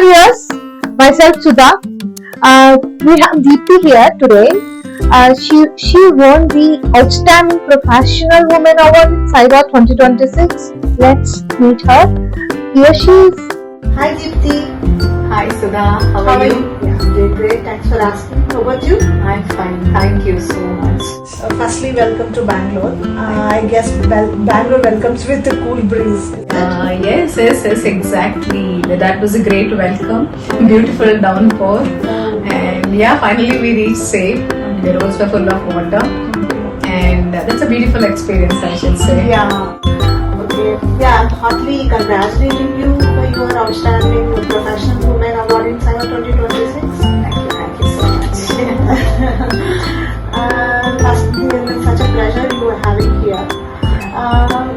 viewers, myself Sudha. We have Deepti here today. She won the Outstanding Professional Woman Award in Cyber 2026. Let's meet her. Here she is. Hi Deepti. Hi Sudha, how are you? Yeah, doing great. Thanks for asking. How about you? I'm fine, thank you so much. Firstly, welcome to Bangalore. I guess Bangalore welcomes with a cool breeze. Yes, exactly. That was a great welcome. Beautiful downpour. And yeah, finally we reached safe. The roads were full of water. And that's a beautiful experience, I should say. Yeah. Okay. Yeah, I'm heartily congratulating you for your Outstanding Professional Woman Award in Cyber 2026. Thank you so much. It's such a pleasure you are having here.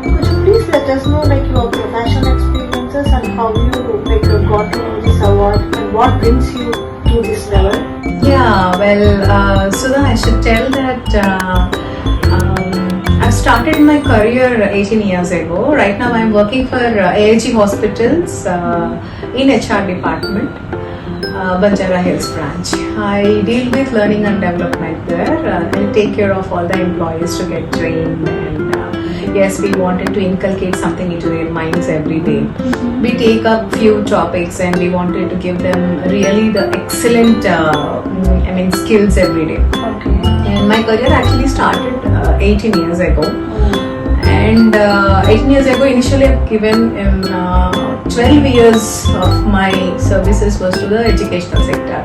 Could you please let us know your professional experiences and how you got to this award and what brings you to this level? Yeah, well, Sudha, I should tell that I've started my career 18 years ago. Right now I'm working for AIG Hospitals in HR department, Banjara Hills branch. I deal with learning and development there. I take care of all the employees to get trained, and yes, we wanted to inculcate something into their minds every day. We take up few topics and we wanted to give them really the excellent skills every day. Okay. And my career actually started 18 years ago. And 18 years ago, initially I've given 12 years of my services was to the educational sector.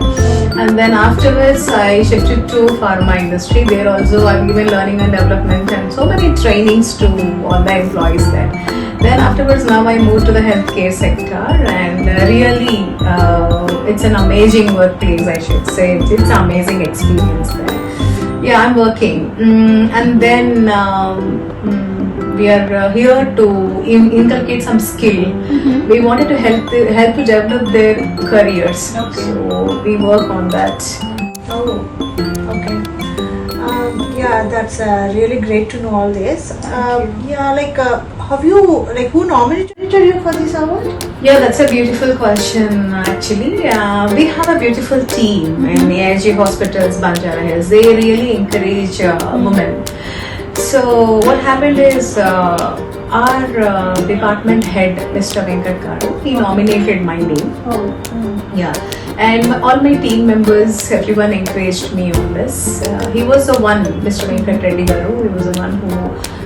And then afterwards I shifted to pharma industry. There also I've given learning and development and so many trainings to all the employees there. Then afterwards now I moved to the healthcare sector, and really it's an amazing workplace, I should say. It's an amazing experience there. Yeah, I'm working. And then we are here to inculcate some skill. We wanted to help to develop their careers. Okay. So we work on that. Oh, okay. Yeah, that's really great to know all this. Yeah, have you who nominated you for this award? Yeah, that's a beautiful question actually. We have a beautiful team in AIG Hospitals, Banjara Hills. They really encourage women. So what happened is our department head, Mr. Venkat Garu, he nominated my name. Oh. Yeah, and all my team members, everyone encouraged me on this. He was the one, Mr. Venkat Reddy Garu, he was the one who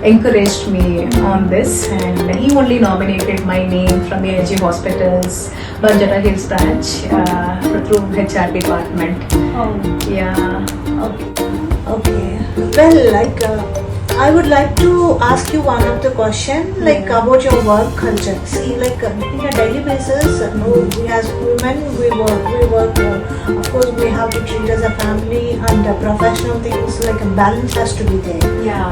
encouraged me on this, and he only nominated my name from the AIG Hospitals, Banjara Hills branch, through HR department. Oh. Yeah. Okay. Well, I would like to ask you one of the question about your work culture. See, in a daily basis, we as women we work. Of course, we have to treat as a family and professional things. A balance has to be there. Yeah.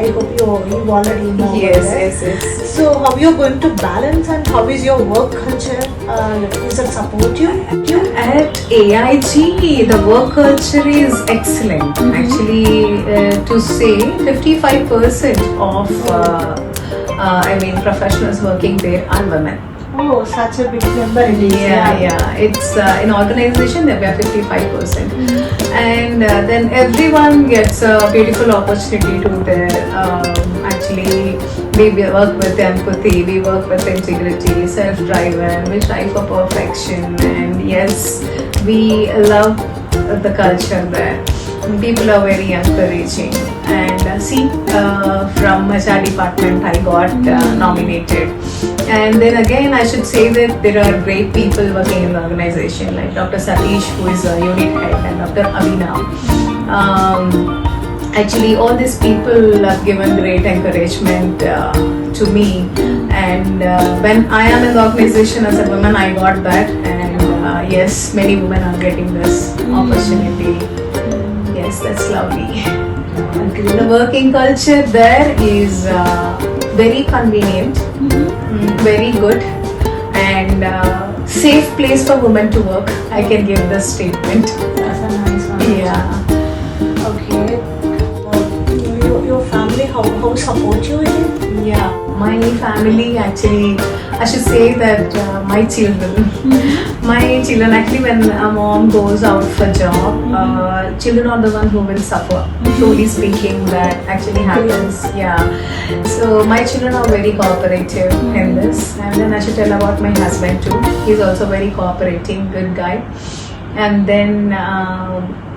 I hope you already know. Yes. So, how you are going to balance, and how is your work culture? Does it support you? At AIG, the work culture is excellent. Actually, to say 55% of professionals working there are women. Oh, such a big number it is. Yeah. It's in organization there were 55%, and then everyone gets a beautiful opportunity to there. Actually, we work with empathy, we work with integrity, self-driven, we strive for perfection, and yes, we love the culture there. People are very encouraging, and from HR department I got nominated. And then again I should say that there are great people working in the organization, like Dr. Satish, who is a unit head, and Dr. Abhinav. Actually, all these people have given great encouragement to me, and when I am in the organization as a woman, I got that, and yes, many women are getting this opportunity. Yes, that's lovely. The working culture there is very convenient, very good, and safe place for women to work. I can give this statement. That's a nice one. Yeah. Okay. Your family, how support you in it? Yeah. my family actually, I should say that my children, my children actually when a mom goes out for job, children are the one who will suffer. Truly speaking, that actually happens. Yeah. So my children are very cooperative in this, and then I should tell about my husband too. He's also very cooperating, good guy. And then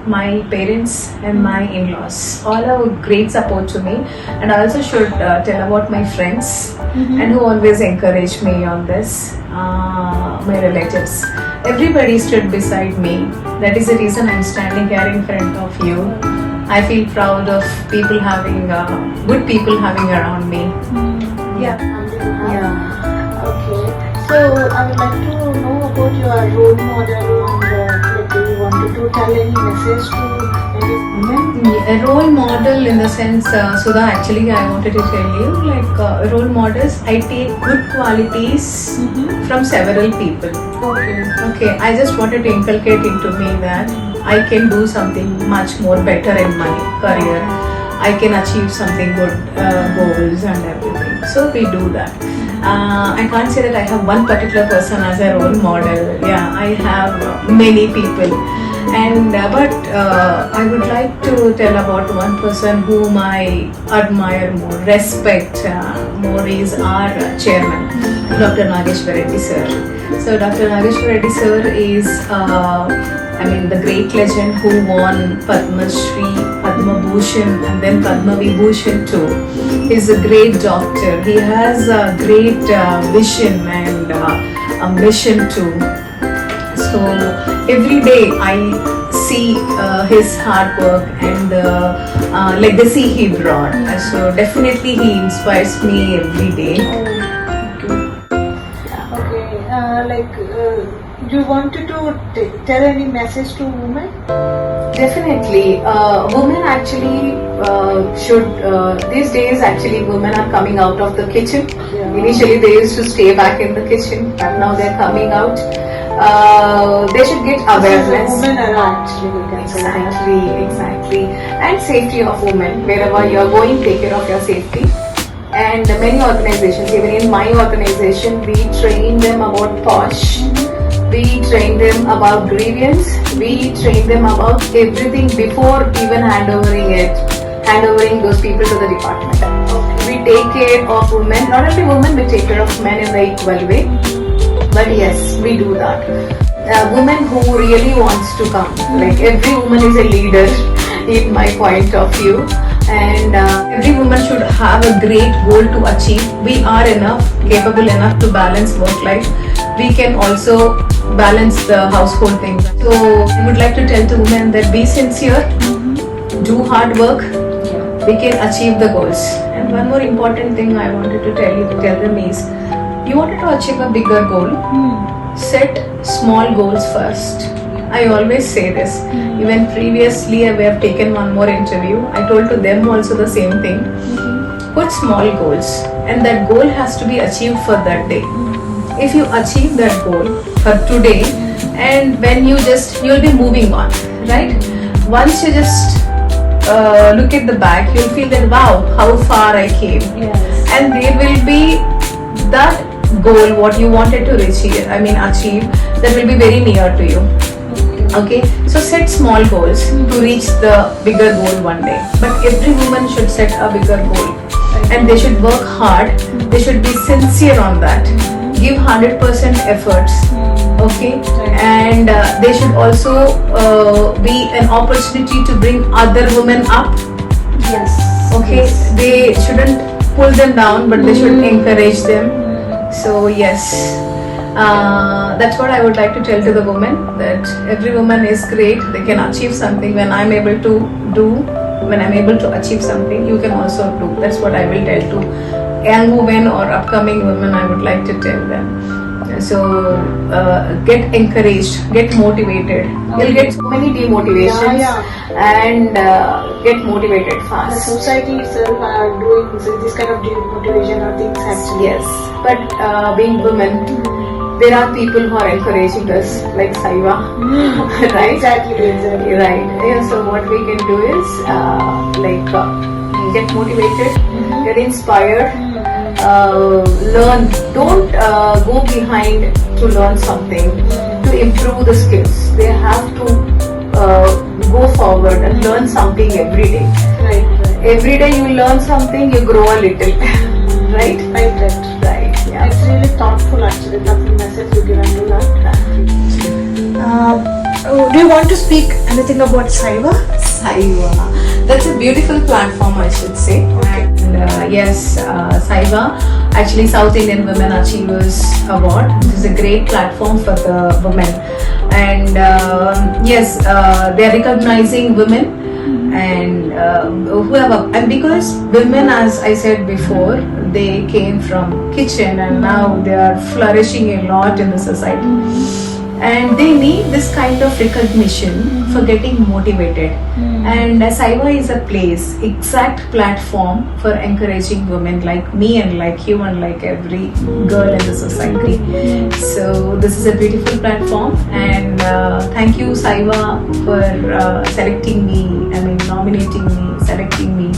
my parents and my in-laws all have great support to me, and I also should tell about my friends and who always encourage me on this, my relatives. Everybody stood beside me. That is the reason I'm standing here in front of you. I feel proud of people having good people having around me. Yeah. Yeah. Okay. So I would like to know about your role model and like, do you wanted to tell any message to any women? A role model in the sense, Sudha, actually I wanted to tell you, like role models, I take good qualities from several people. Okay. Okay, I just wanted to inculcate into me that I can do something much more better in my career. I can achieve something good, goals and everything. So we do that. I can't say that I have one particular person as a role model. Yeah, I have many people. And but I would like to tell about one person whom I admire more, respect more, is our chairman, Dr. Nageshwar Reddy sir. So Dr. Nageshwar Reddy sir is the great legend who won Padma Shri, Padma Bhushan and then Padma Vibhushan too. He's a great doctor. He has a great vision and a mission too. So every day I see his hard work and the legacy he brought. So definitely he inspires me every day. Do you wanted to tell any message to women? Definitely. Women actually should, these days actually women are coming out of the kitchen. Yeah. Initially they used to stay back in the kitchen, but now they're coming out. They should get awareness. Women are actually Exactly. And safety of women. Wherever you're going, take care of your safety. And many organizations, even in my organization, we train them about POSH. We train them about grievance. We train them about everything before even handovering those people to the department. We take care of women, not only women, we take care of men in the equal way. But yes, we do that. Women who really wants to come, like every woman is a leader in my point of view. And every woman should have a great goal to achieve. We are capable enough to balance work life. We can also balance the household things. So I would like to tell to women that be sincere, do hard work, we can achieve the goals. And one more important thing I wanted to tell them is, you wanted to achieve a bigger goal, set small goals first. I always say this. Even previously we have taken one more interview. I told to them also the same thing. Put small goals, and that goal has to be achieved for that day. If you achieve that goal for today, and when you'll be moving on, right? Once you just look at the back, you'll feel that wow, how far I came. Yes. And there will be that goal, what you wanted to achieve, that will be very near to you. Okay, so set small goals to reach the bigger goal one day. But every woman should set a bigger goal, and they should work hard. They should be sincere on that. Give 100% efforts. Okay, and they should also be an opportunity to bring other women up. Yes. Okay, they shouldn't pull them down, but they should encourage them. So yes, that's what I would like to tell to the women, that every woman is great. They can achieve something. When I'm able to achieve something, you can also do. That's what I will tell to young women or upcoming women. I would like to tell them. So get encouraged, get motivated. You'll get so many demotivations and get motivated The fast. society itself are doing this kind of demotivation or things actually. Yes, but being women, there are people who are encouraging us, like Saiva, right? Exactly. Right. Yeah, so what we can do is get motivated, get inspired, learn. Don't go behind to learn something, to improve the skills. They have to go forward and learn something every day. Right. Every day you learn something, you grow a little. Right? Right. Yeah. It's really thoughtful actually, that's the message you given to that. Do you want to speak anything about Saiva? Saiva. That's a beautiful platform, I should say. And yes, Saiva, actually South Indian Women Achievers Award. This is a great platform for the women. And yes, they are recognizing women and whoever. And because women, as I said before, they came from kitchen and now they are flourishing a lot in the society. And they need this kind of recognition for getting motivated. And Saiva is a place, exact platform for encouraging women like me and like you and like every girl in the society. So this is a beautiful platform, and thank you Saiva for selecting me, nominating me, selecting me,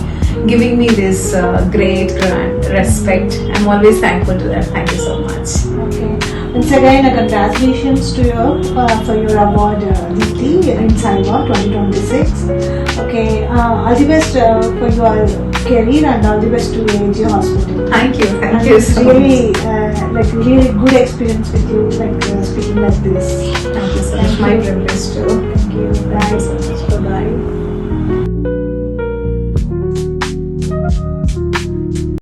giving me this great grant, respect. I'm always thankful to that. Thank you so much. Okay. Once again, congratulations to you for your award, Deepthi, in Saiva 2026. Okay, all the best for your career and all the best to AG Hospital. Thank you And so it's much. really, really good experience with you, speaking like this. Thank you so much. My privilege too. Thank you. Thank you Bye. so much. Bye bye.